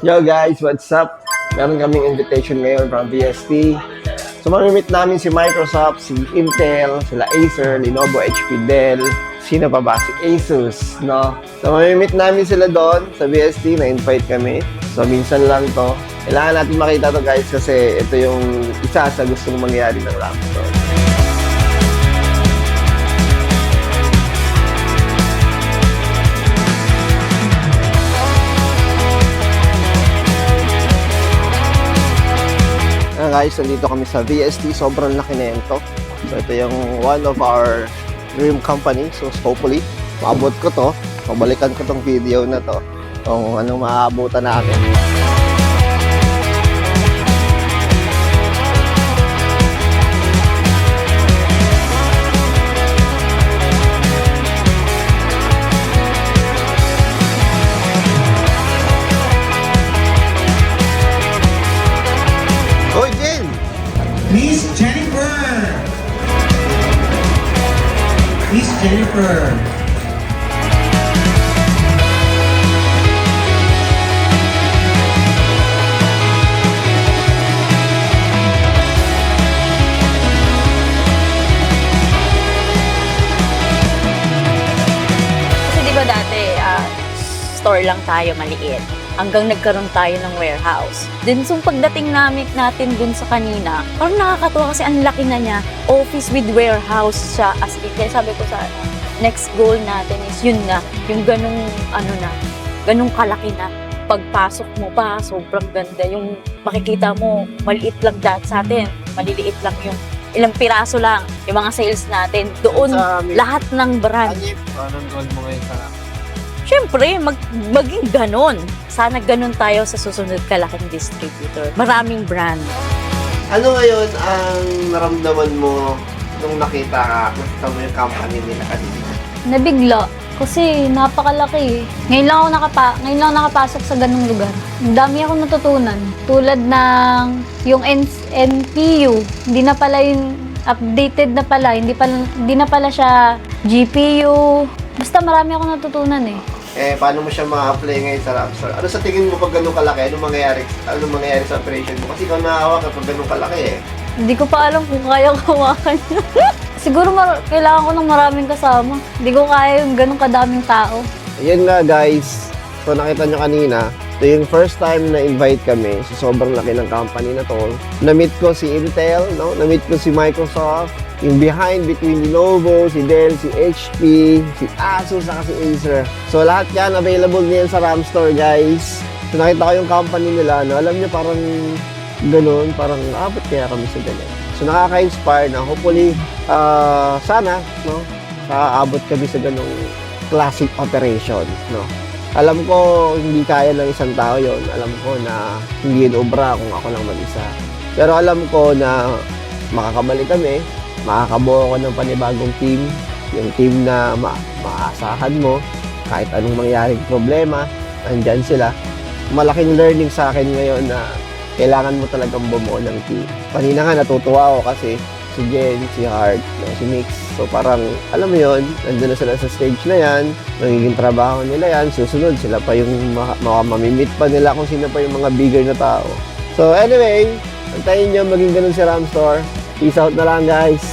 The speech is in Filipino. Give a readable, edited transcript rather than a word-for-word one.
Yo guys, what's up? Meron kaming invitation ngayon from VST. So mamimit namin si Microsoft, si Intel, sila Acer, Lenovo, HP, Dell. Sino pa ba? Si Asus, no? So mamimit namin sila doon sa VST, na-invite kami. So minsan lang to. Kailangan natin makita to guys kasi ito yung isa sa gustong mangyari ng laptop. Guys, nandito kami sa VST. Sobrang laki na ito. So, ito yung one of our dream company. So, hopefully, maabot ko to. Pabalikan ko tong video na to. Kung anong maaabutan natin. Miss Jennifer! Miss Jennifer! Kasi di ba dati, store lang tayo maliit. Hanggang nagkaroon tayo ng warehouse. Then, so pagdating natin dun sa kanina, parang nakakatuwa kasi ang laki na niya. Office with warehouse siya. As in, kaya sabi ko sa next goal natin is yun na, yung ganung, ganung kalaki na. Pagpasok mo pa, sobrang ganda. Yung makikita mo, maliit lang dahil sa atin. Maliliit lang yung ilang piraso lang. Yung mga sales natin. Doon, lahat ng brand. Anong goal mo ngayon sa Siyempre, maging ganon. Sana ganon tayo sa susunod kalaking distributor. Maraming brand. Ano ngayon ang naramdaman mo nung nakita mo yung company nila kanina? Nabigla kasi napakalaki. Ngayon lang ako nakapasok sa ganung lugar. Ang dami akong natutunan. Tulad ng yung NPU, hindi na pala yung updated na pala, hindi na pala siya GPU. Basta marami akong natutunan eh. Paano mo siya ma-apply ngayon sa Rapstar? Ano sa tingin mo pag ganun kalaki? Anong mangyayari sa operation mo? Kasi ikaw nahawak kapag ganun kalaki eh. Hindi ko pa alam kung kaya ko hawakan. Siguro kailangan ko ng maraming kasama. Hindi ko kaya yung ganun kadaming tao. Ayun nga guys. So nakita nyo kanina, ito yung first time na invite kami sa sobrang laki ng company na to. Na-meet ko si Intel, no? Na-meet ko si Microsoft. Yung behind between Lenovo, si Dell, si HP, si Asus, saka si Acer. So lahat yan available niyan sa RAM Store guys. So nakita ko yung company nila, no? Alam niyo parang ganun, parang ba't kaya kami sa ganun. So nakaka-inspire na hopefully sana, no? Aabot kami sa ganung classic operation, no? Alam ko hindi kaya ng isang tao yon. Alam ko na hindi yun obra kung ako lang mag-isa. Pero alam ko na makakabalik kami. Makakabuo ko ng panibagong team, yung team na maasahan mo, kahit anong mangyaring problema, andyan sila. Malaking learning sa akin ngayon na kailangan mo talagang bumuo ng team. Kanina nga natutuwa ako kasi si Jen, si Hart, si Mix, so parang alam mo yun, nandun na sila sa stage na yan, magiging trabaho nila yan, susunod sila pa yung mamimit pa nila kung sino pa yung mga bigger na tao. So anyway, antayin nyo maging ganun si RAM Store. Peace out na lang guys.